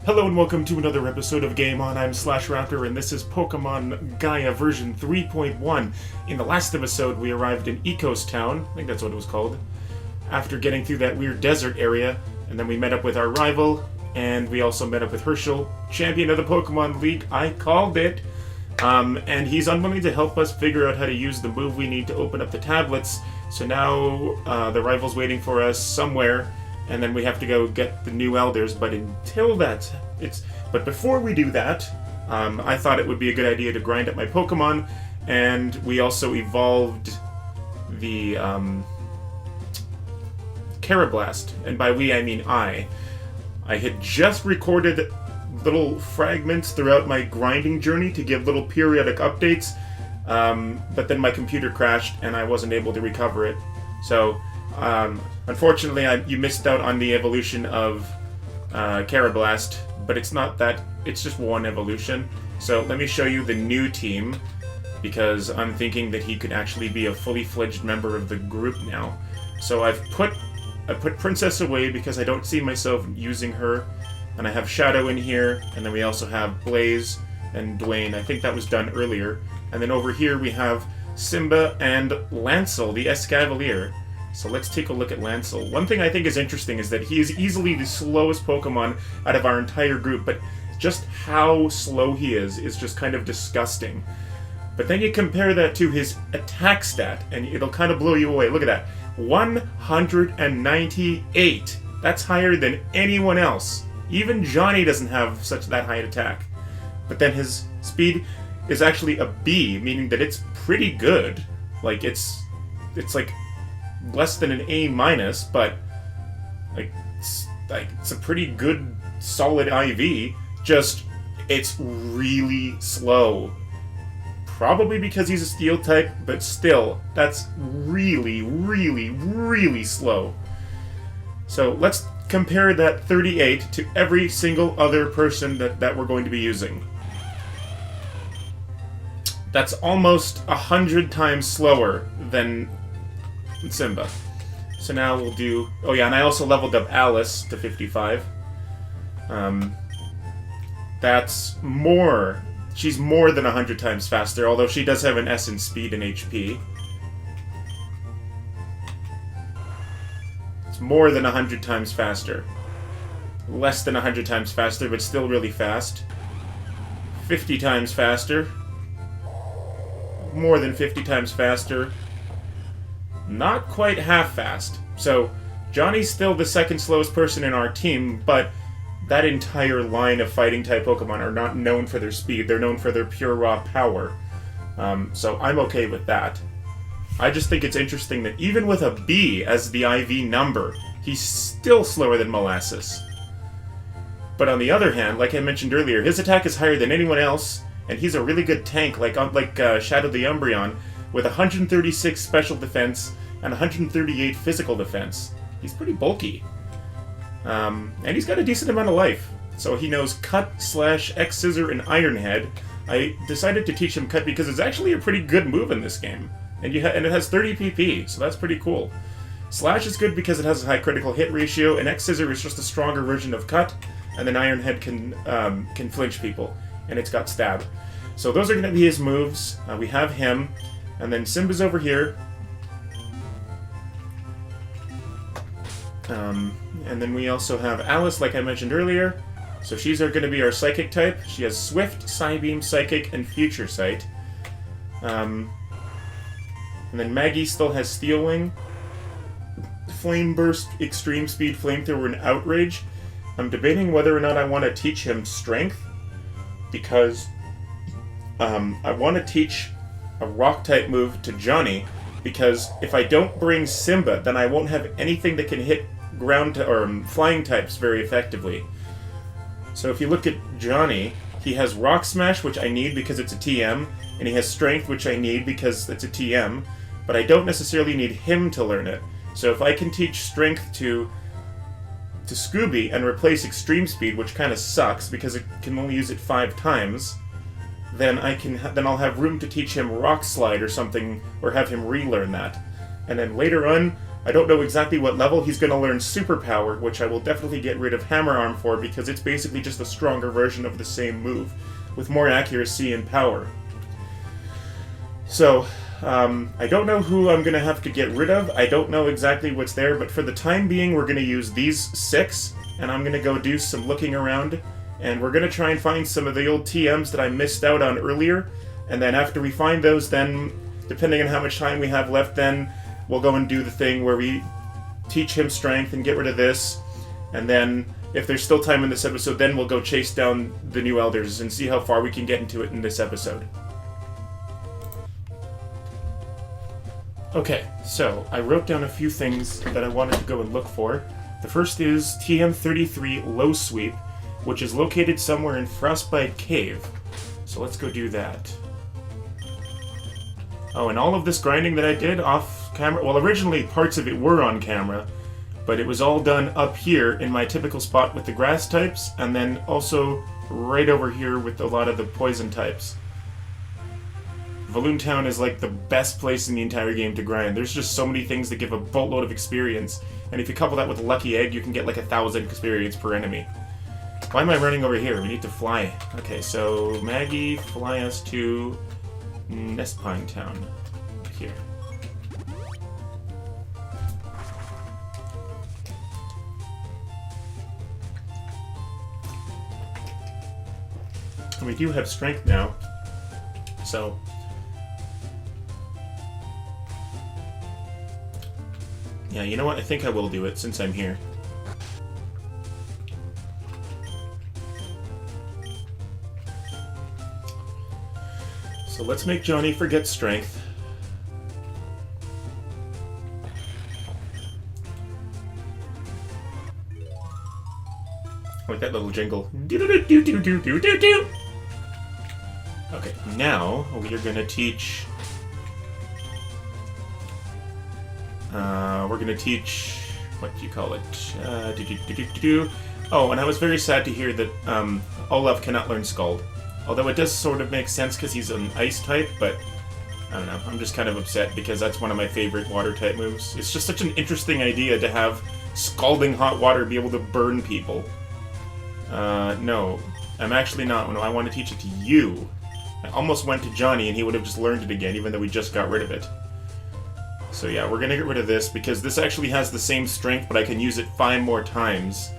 Hello and welcome to another episode of Game On. I'm Slash Raptor and this is Pokémon Gaia version 3.1. In the last episode, we arrived in Ecos Town, I think that's what it was called, after getting through that weird desert area, and then we met up with our rival, and we also met up with Herschel, champion of the Pokemon League. I called it. And he's unwilling to help us figure out how to use the move we need to open up the tablets. So now the rival's waiting for us somewhere, and then we have to go get the new elders. But but before we do that, I thought it would be a good idea to grind up my Pokemon, and we also evolved the Carablast, and by we I mean I had just recorded little fragments throughout my grinding journey to give little periodic updates, but then my computer crashed and I wasn't able to recover it. So, unfortunately, you missed out on the evolution of Carablast, but it's not that, it's just one evolution. So let me show you the new team, because I'm thinking that he could actually be a fully fledged member of the group now. So I put Princess away because I don't see myself using her. And I have Shadow in here, and then we also have Blaze and Dwayne. I think that was done earlier. And then over here we have Simba and Lancel, the Escavalier. So let's take a look at Lancel. One thing I think is interesting is that he is easily the slowest Pokemon out of our entire group, but just how slow he is just kind of disgusting. But then you compare that to his attack stat, and it'll kind of blow you away. Look at that. 198. That's higher than anyone else. Even Johnny doesn't have that high attack. But then his speed is actually a B, meaning that it's pretty good. Like, it's like less than an A-, but it's a pretty good, solid IV. Just, it's really slow. Probably because he's a steel type, but still, that's really, really, really slow. So let's compare that 38 to every single other person that we're going to be using. That's almost 100 times slower than Simba. So now we'll do... Oh yeah, and I also leveled up Alice to 55. That's more... She's more than 100 times faster, although she does have an S in speed and HP. It's more than 100 times faster. Less than 100 times faster, but still really fast. 50 times faster. More than 50 times faster. Not quite half fast. So, Johnny's still the second slowest person in our team, but that entire line of fighting-type Pokemon are not known for their speed. They're known for their pure raw power. So I'm okay with that. I just think it's interesting that even with a B as the IV number, he's still slower than Molasses. But on the other hand, like I mentioned earlier, his attack is higher than anyone else, and he's a really good tank, like Shadow the Umbreon, with 136 special defense and 138 physical defense. He's pretty bulky. And he's got a decent amount of life. So he knows Cut, Slash, X-Scissor, and Iron Head. I decided to teach him Cut because it's actually a pretty good move in this game. And it has 30 PP, so that's pretty cool. Slash is good because it has a high critical hit ratio, and X-Scissor is just a stronger version of Cut, and then Iron Head can flinch people, and it's got Stab. So those are going to be his moves. We have him, and then Simba's over here. And then we also have Alice, like I mentioned earlier. So she's going to be our Psychic type. She has Swift, Psybeam, Psychic, and Future Sight. And then Maggie still has Steel Wing, Flame Burst, Extreme Speed, Flamethrower, and Outrage. I'm debating whether or not I want to teach him Strength, because I want to teach a Rock-type move to Johnny, because if I don't bring Simba, then I won't have anything that can hit ground or flying types very effectively. So if you look at Johnny, he has Rock Smash, which I need because it's a TM, and he has Strength, which I need because it's a TM, but I don't necessarily need him to learn it. So if I can teach Strength to Scooby and replace Extreme Speed, which kind of sucks because it can only use it 5 times, then I'll have room to teach him Rock Slide or something, or have him relearn that. And then later on, I don't know exactly what level he's going to learn Superpower, which I will definitely get rid of Hammer Arm for because it's basically just a stronger version of the same move, with more accuracy and power. So, I don't know who I'm going to have to get rid of. I don't know exactly what's there, but for the time being, we're going to use these 6, and I'm going to go do some looking around, and we're going to try and find some of the old TMs that I missed out on earlier, and then after we find those, then, depending on how much time we have left, then we'll go and do the thing where we teach him strength and get rid of this, and then, if there's still time in this episode, then we'll go chase down the new elders and see how far we can get into it in this episode. Okay, so I wrote down a few things that I wanted to go and look for. The first is TM33 Low Sweep, which is located somewhere in Frostbite Cave. So let's go do that. Oh, and all of this grinding that I did off camera, well, originally parts of it were on camera, but it was all done up here in my typical spot with the grass types, and then also right over here with a lot of the poison types. Valoon Town is like the best place in the entire game to grind. There's just so many things that give a boatload of experience, and if you couple that with a lucky egg, you can get like 1,000 experience per enemy. Why am I running over here? We need to fly. Okay, so Maggie, fly us to Nestpine Town. Here. And we do have strength now, so yeah, you know what? I think I will do it since I'm here. So let's make Johnny forget strength. Like that little jingle. Do-do-do-do-do-do-do-do-do. Okay, now we are going to teach... we're going to teach... what do you call it? Oh, and I was very sad to hear that Olaf cannot learn Scald. Although it does sort of make sense because he's an ice type, but I don't know. I'm just kind of upset because that's one of my favorite water type moves. It's just such an interesting idea to have scalding hot water be able to burn people. No, I'm actually not. No, I want to teach it to you. I almost went to Johnny and he would have just learned it again, even though we just got rid of it. So yeah, we're going to get rid of this because this actually has the same strength, but I can use it 5 more times.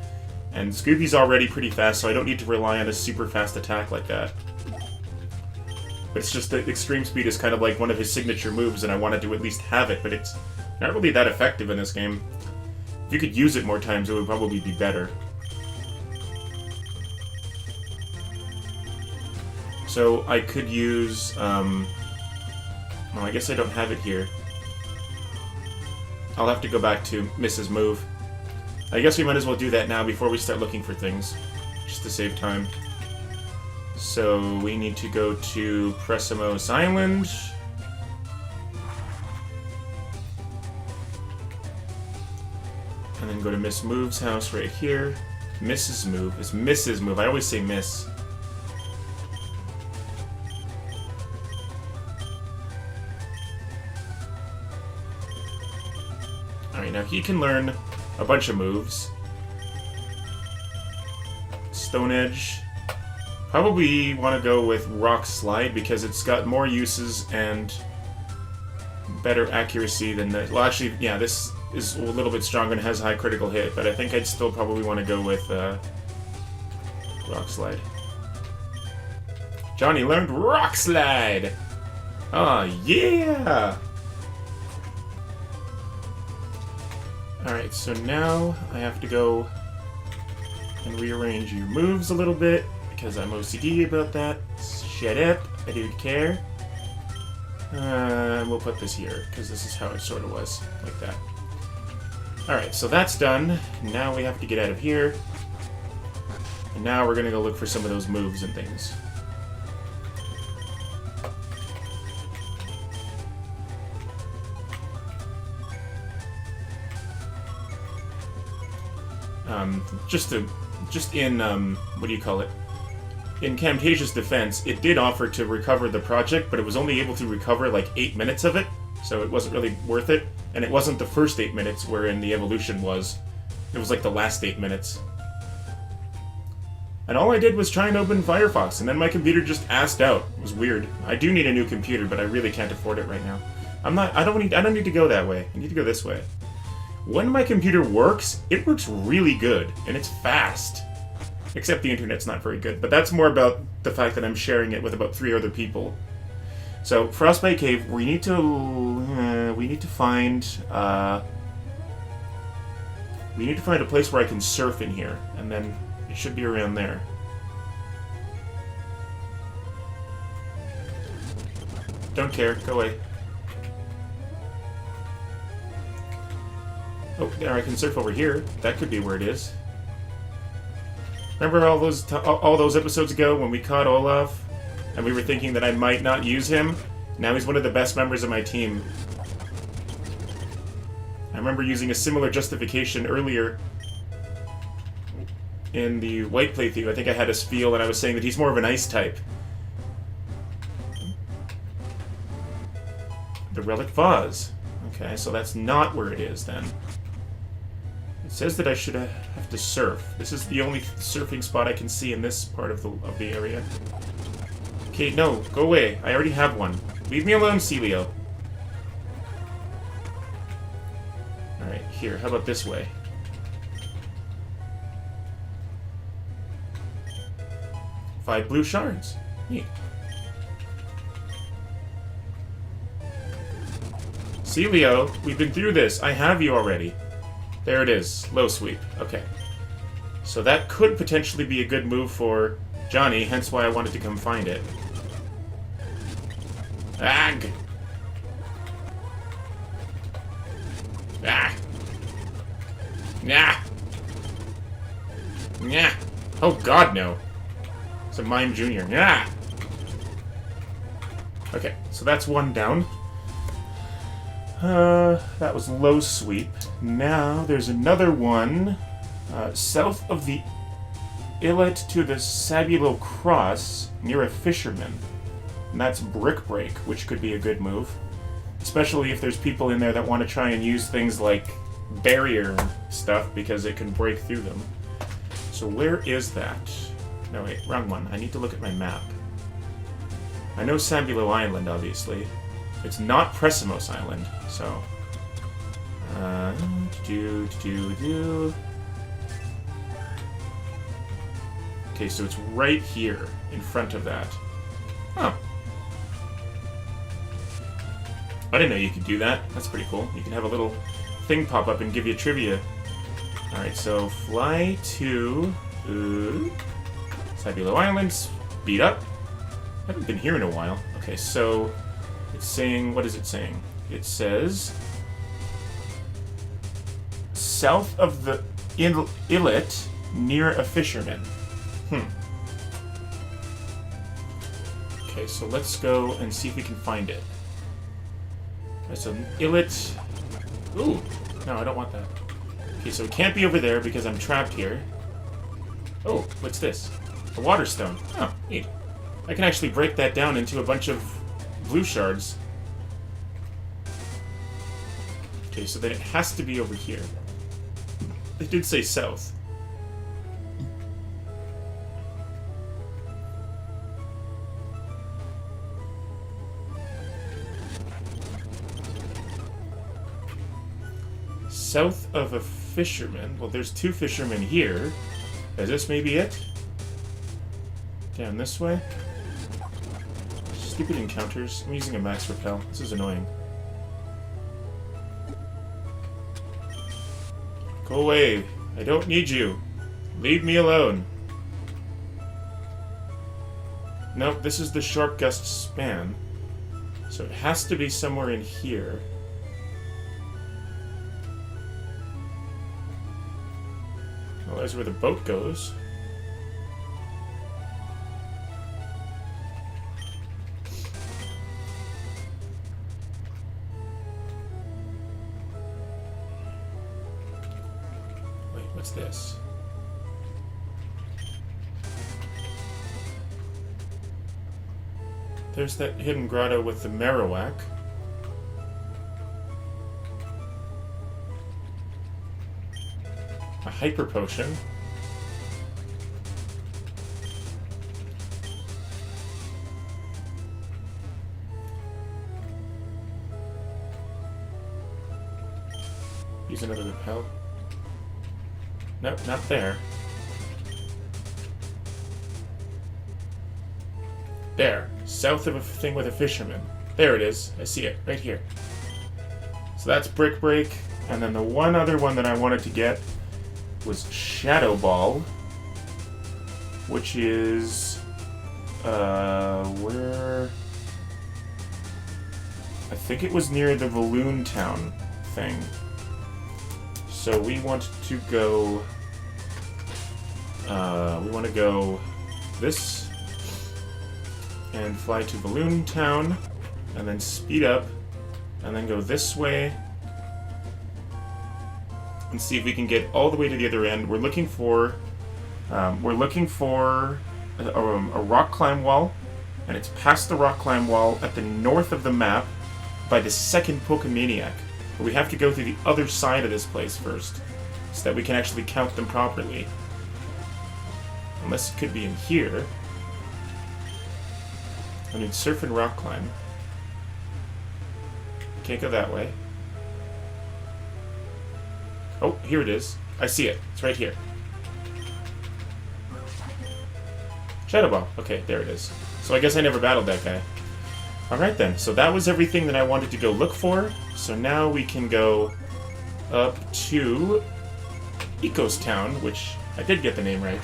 And Scooby's already pretty fast, so I don't need to rely on a super fast attack like that. But it's just that Extreme Speed is kind of like one of his signature moves, and I wanted to at least have it, but it's not really that effective in this game. If you could use it more times, it would probably be better. So I could use, well, I guess I don't have it here. I'll have to go back to Mrs. Move. I guess we might as well do that now before we start looking for things, just to save time. So we need to go to Pressimos Island. And then go to Miss Move's house right here. Mrs. Move. It's Mrs. Move. I always say Miss. Alright, now he can learn a bunch of moves. Stone Edge. Probably want to go with Rock Slide because it's got more uses and better accuracy than the... Well, actually, yeah, this is a little bit stronger and has high critical hit, but I think I'd still probably want to go with Rock Slide. Johnny learned Rock Slide! Oh, yeah! Alright, so now I have to go and rearrange your moves a little bit, because I'm OCD about that. Shut up, I don't care. We'll put this here, because this is how it sort of was, like that. Alright, so that's done. Now we have to get out of here. And now we're going to go look for some of those moves and things. Just in, what do you call it? In Camtasia's defense, it did offer to recover the project, but it was only able to recover like 8 minutes of it, so it wasn't really worth it. And it wasn't the first 8 minutes wherein the evolution was. It was like the last 8 minutes. And all I did was try and open Firefox, and then my computer just assed out. It was weird. I do need a new computer, but I really can't afford it right now. I don't need to go that way. I need to go this way. When my computer works, it works really good, and it's fast. Except the internet's not very good, but that's more about the fact that I'm sharing it with about 3 other people. So, Frostbite Cave, we need to find a place where I can surf in here, and then it should be around there. Don't care, go away. Oh, there, I can surf over here. That could be where it is. Remember all those episodes ago when we caught Olaf, and we were thinking that I might not use him? Now he's one of the best members of my team. I remember using a similar justification earlier in the white playthrough. I think I had a spiel, and I was saying that he's more of an ice type. The Relic Vase. Okay, so that's not where it is, then. It says that I should have to surf. This is the only surfing spot I can see in this part of the area. Okay, no, go away. I already have one. Leave me alone, Celio. Alright, here, how about this way? Five blue shards. Neat. Celio, we've been through this. I have you already. There it is. Low sweep. Okay. So that could potentially be a good move for Johnny, hence why I wanted to come find it. Ag! Ah! Nah! Nah! Oh god, no. It's a Mime Jr. Yeah. Okay, so that's one down. That was low sweep. Now there's another one south of the Illet to the Sabulo Cross near a fisherman. And that's Brick Break, which could be a good move. Especially if there's people in there that want to try and use things like barrier stuff because it can break through them. So where is that? No, wait, wrong one. I need to look at my map. I know Sabulo Island, obviously. It's not Pressimos Island, so... Okay, so it's right here, in front of that. Huh. I didn't know you could do that. That's pretty cool. You can have a little thing pop up and give you trivia. Alright, so fly to... Sabulo Island, speed up. I haven't been here in a while. Okay, so... It's saying... What is it saying? It says... South of the Illet, near a fisherman. Okay, so let's go and see if we can find it. Alright, so Illet... Ooh! No, I don't want that. Okay, so it can't be over there because I'm trapped here. Oh, what's this? A water stone. Oh, neat. I can actually break that down into a bunch of blue shards. Okay, so then it has to be over here. It did say south. South of a fisherman. Well, there's two fishermen here. Is this maybe it? Down this way? Stupid encounters. I'm using a max repel. This is annoying. Go away. I don't need you. Leave me alone. Nope, this is the Sharp Gust span. So it has to be somewhere in here. Well, there's where the boat goes. Wait, what's this? There's that hidden grotto with the Marowak. a hyper potion. Use another repel. Nope, not there. There. South of a thing with a fisherman. There it is. I see it. Right here. So that's Brick Break. And then the one other one that I wanted to get was Shadow Ball. Which is... where... I think it was near the Balloon Town thing. So we want to go... we want to go this, and fly to Balloon Town, and then speed up, and then go this way, and see if we can get all the way to the other end. We're looking for a rock climb wall, and it's past the rock climb wall at the north of the map by the second Pokemaniac. But we have to go through the other side of this place first, so that we can actually count them properly. Unless it could be in here. I need surf and rock climb. Can't go that way. Oh, here it is. I see it. It's right here. Shadow Ball. Okay, there it is. So I guess I never battled that guy. Alright then, so that was everything that I wanted to go look for. So now we can go up to Ecos Town, which I did get the name right.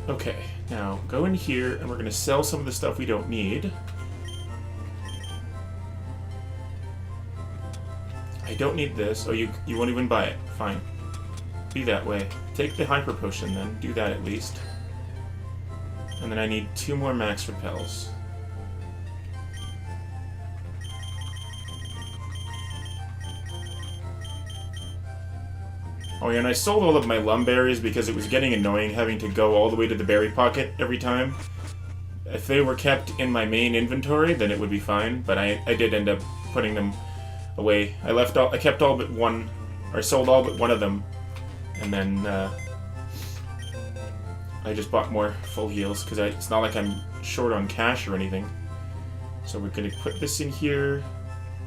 Okay, now go in here and we're going to sell some of the stuff we don't need. I don't need this. Oh, you won't even buy it. Fine. Be that way. Take the Hyper Potion then. Do that at least. And then I need 2 more Max Repels. Oh yeah, and I sold all of my Lumberries because it was getting annoying having to go all the way to the berry pocket every time. If they were kept in my main inventory, then it would be fine, but I did end up putting them away. I kept all but one, or sold all but one of them, and then I just bought more full heals, because it's not like I'm short on cash or anything. So we're going to put this in here,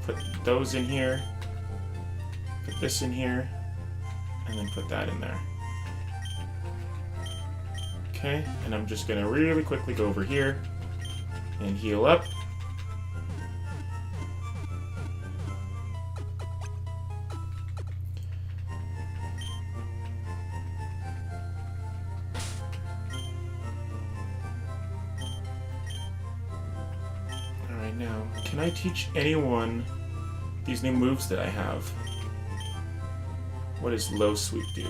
put those in here, put this in here, and then put that in there. Okay, and I'm just going to really quickly go over here and heal up. Alright, now, can I teach anyone these new moves that I have? What does Low Sweep do?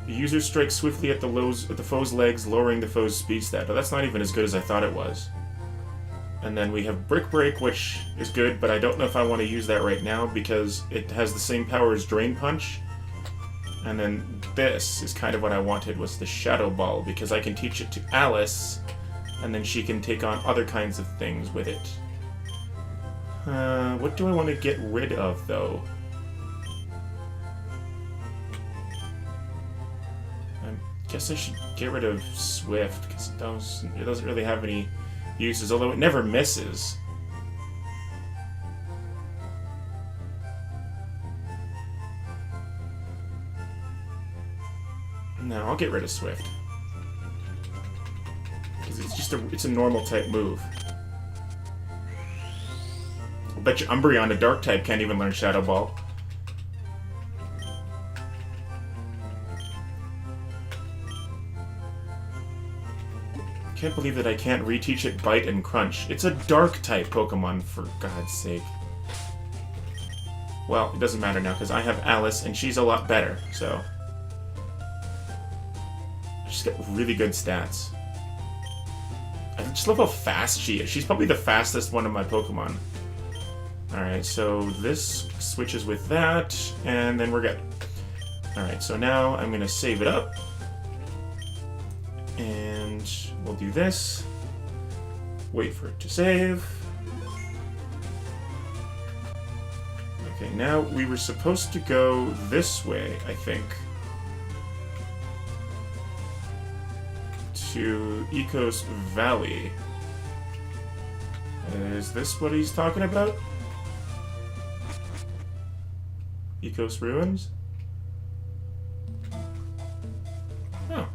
The user strikes swiftly at the foe's legs, lowering the foe's speed stat. Oh, that's not even as good as I thought it was. And then we have Brick Break, which is good, but I don't know if I want to use that right now because it has the same power as Drain Punch. And then this is kind of what I wanted, was the Shadow Ball, because I can teach it to Alice, and then she can take on other kinds of things with it. What do I want to get rid of, though? I guess I should get rid of Swift, because it doesn't really have any uses, although it never misses. No, I'll get rid of Swift. Because it's a normal type move. I'll bet you Umbreon, a dark type, can't even learn Shadow Ball. Can't believe that I can't reteach it Bite and Crunch. It's a dark type Pokemon, for God's sake. Well, it doesn't matter now because I have Alice and she's a lot better, so she's got really good stats. I just love how fast she is. She's probably the fastest one of my Pokemon. Alright, so this switches with that, and then we're good. Alright, so now I'm going to save it up. And we'll do this. Wait for it to save. Okay, now we were supposed to go this way, I think. To Ecos Valley. Is this what he's talking about? Ecos Ruins? Oh.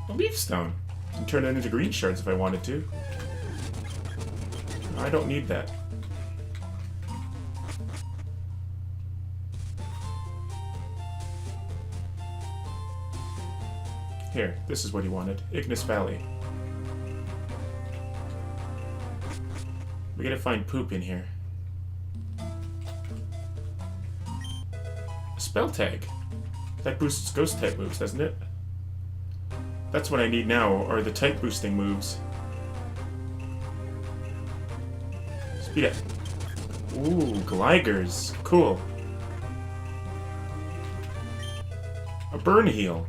A leaf stone. I can turn it into green shards if I wanted to. I don't need that. Here, this is what he wanted. Ignis Valley. We gotta find poop in here. A spell tag. That boosts ghost type moves, doesn't it? That's what I need now, are the type boosting moves. Speed up. Ooh, Gligers. Cool. A burn heal.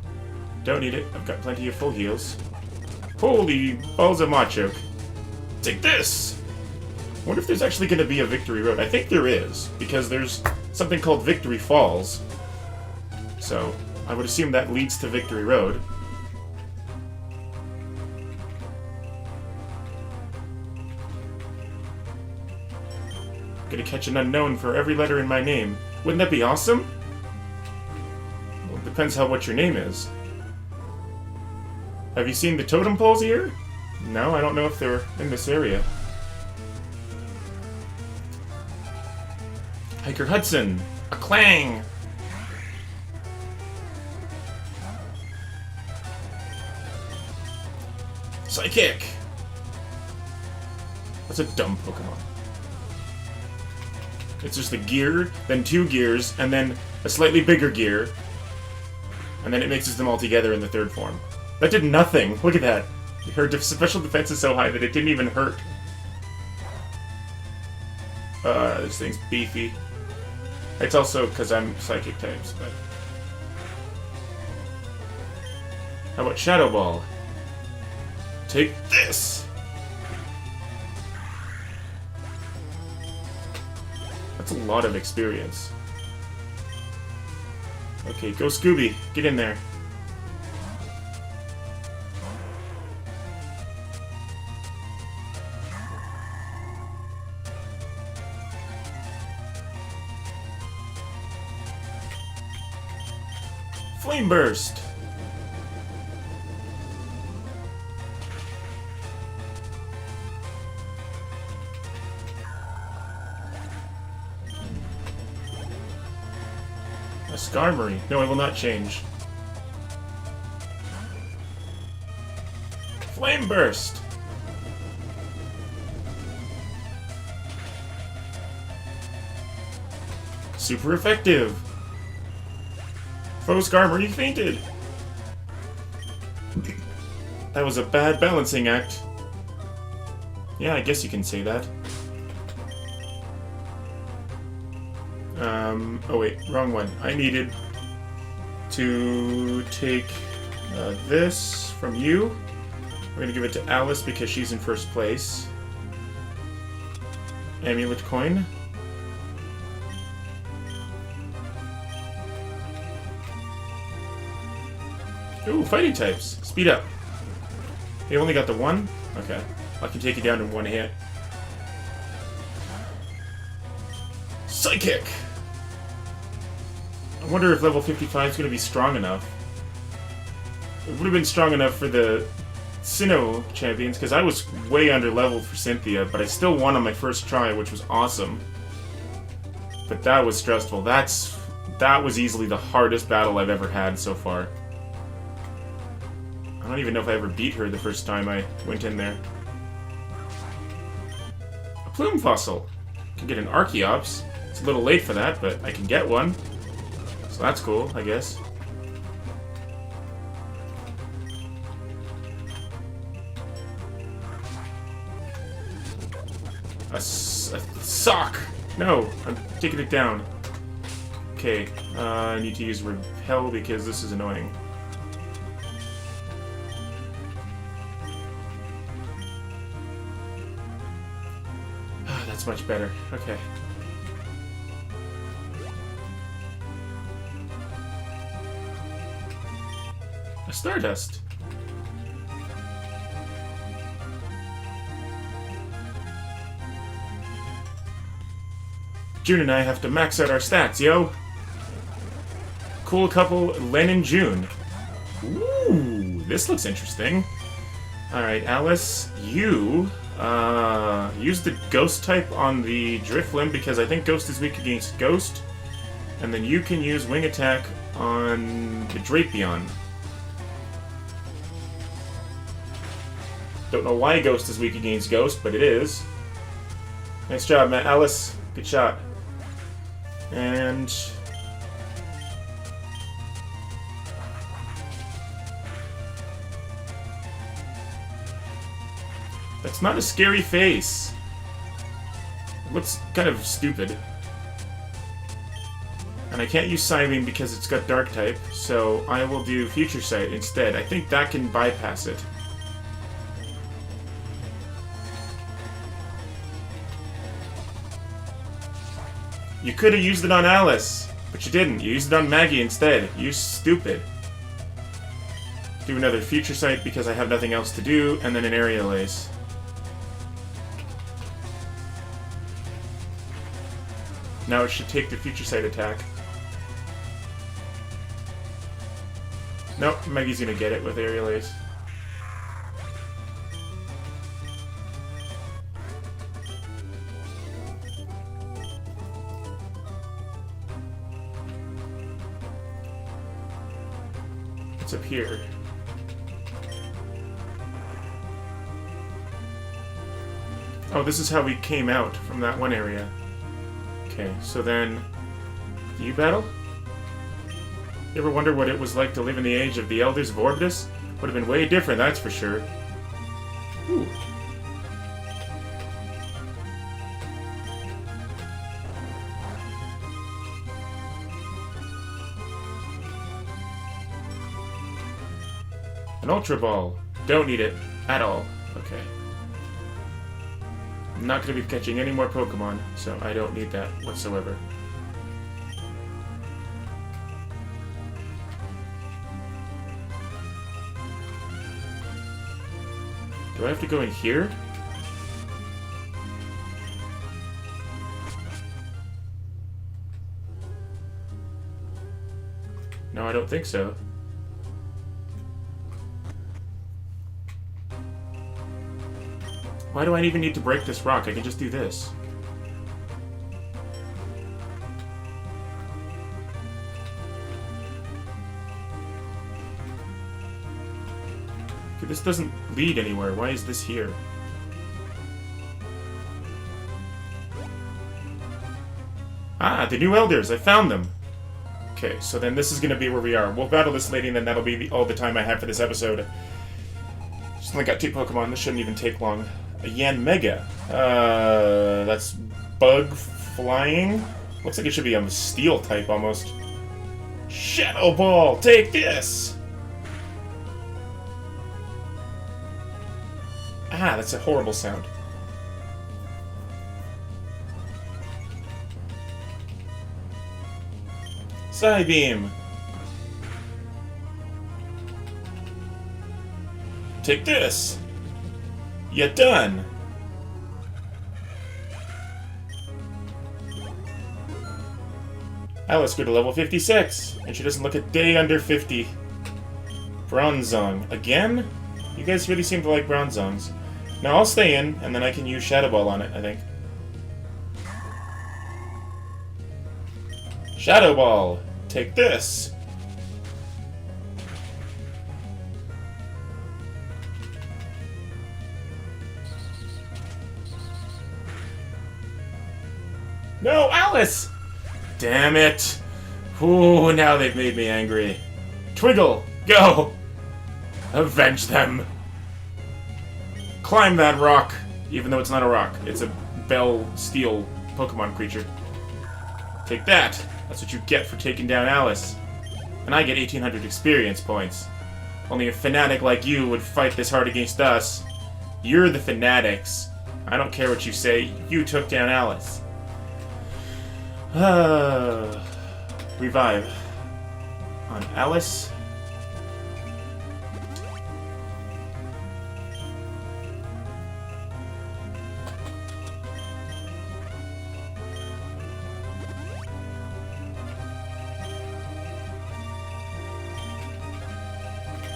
Don't need it. I've got plenty of full heals. Holy balls of Machoke. Take this! I wonder if there's actually going to be a Victory Road. I think there is, because there's something called Victory Falls. So, I would assume that leads to Victory Road. Gonna catch an unknown for every letter in my name. Wouldn't that be awesome? Well, it depends what your name is. Have you seen the totem poles here? No, I don't know if they're in this area. Hiker Hudson! A clang! Psychic! That's a dumb Pokemon. It's just a gear, then 2 gears, and then a slightly bigger gear. And then it mixes them all together in the 3rd form. That did nothing. Look at that. Her special defense is so high that it didn't even hurt. This thing's beefy. It's also because I'm psychic types, but... How about Shadow Ball? Take this! That's a lot of experience. Okay, go Scooby. Get in there. Flame Burst! A Skarmory. No, I will not change. Flame Burst! Super effective! Faux Skarmory fainted! That was a bad balancing act. Yeah, I guess you can say that. Oh wait, wrong one. I needed to take this from you. We're gonna give it to Alice because she's in first place. Amulet coin. Ooh, fighting types. Speed up. They only got the 1? Okay. I can take you down in 1 hit. Psychic! I wonder if level 55 is going to be strong enough. It would have been strong enough for the Sinnoh champions, because I was way under-leveled for Cynthia, but I still won on my first try, which was awesome. But that was stressful. That was easily the hardest battle I've ever had so far. I don't even know if I ever beat her the first time I went in there. A Plume Fossil. I can get an Archeops. It's a little late for that, but I can get one. So that's cool, I guess. A sock! No, I'm taking it down. Okay, I need to use Repel because this is annoying. That's much better. Okay. A Stardust. June and I have to max out our stats, yo! Cool couple, Len and June. Ooh, this looks interesting. Alright, Alice, you use the Ghost type on the Drifloon because I think Ghost is weak against Ghost. And then you can use Wing Attack on the Drapion. Don't know why Ghost is weak against Ghost, but it is. Nice job, Matt. Alice, good shot. And... that's not a scary face. It looks kind of stupid. And I can't use Psybeam because it's got Dark type, so I will do Future Sight instead. I think that can bypass it. You could have used it on Alice, but you didn't. You used it on Maggie instead. You stupid. Do another Future Sight because I have nothing else to do, and then an Aerial Ace. Now it should take the Future Sight attack. Nope, Maggie's gonna get it with Aerial Ace. It's up here. Oh, this is how we came out from that one area. Okay, so then... do you battle? You ever wonder what it was like to live in the age of the Elders of Orbitus? Would have been way different, that's for sure. Ooh. An Ultra Ball. Don't need it. At all. Okay. I'm not going to be catching any more Pokemon, so I don't need that whatsoever. Do I have to go in here? No, I don't think so. Why do I even need to break this rock? I can just do this. Okay, this doesn't lead anywhere. Why is this here? Ah, the new elders! I found them! Okay, so then this is gonna be where we are. We'll battle this lady and then that'll be all the time I have for this episode. Just only got 2 Pokemon. This shouldn't even take long. A Yanmega. That's bug flying. Looks like it should be a steel type almost. Shadow Ball, take this! Ah, that's a horrible sound. Psybeam. Take this! You're done! Alice grew to level 56, and she doesn't look a day under 50. Bronzong. Again? You guys really seem to like Bronzongs. Now I'll stay in, and then I can use Shadow Ball on it, I think. Shadow Ball! Take this! No, Alice! Damn it! Ooh, now they've made me angry. Twiggle, go! Avenge them! Climb that rock! Even though it's not a rock. It's a Bell Steel Pokemon creature. Take that! That's what you get for taking down Alice. And I get 1800 experience points. Only a fanatic like you would fight this hard against us. You're the fanatics. I don't care what you say. You took down Alice. Revive. On Alice.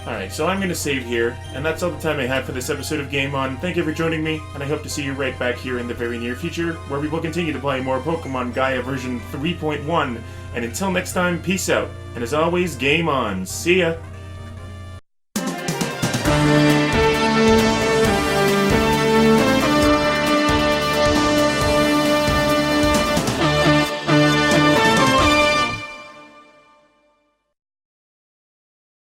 Alright, so I'm going to save here, and that's all the time I have for this episode of Game On. Thank you for joining me, and I hope to see you right back here in the very near future, where we will continue to play more Pokémon Gaia version 3.1. And until next time, peace out, and as always, Game On. See ya!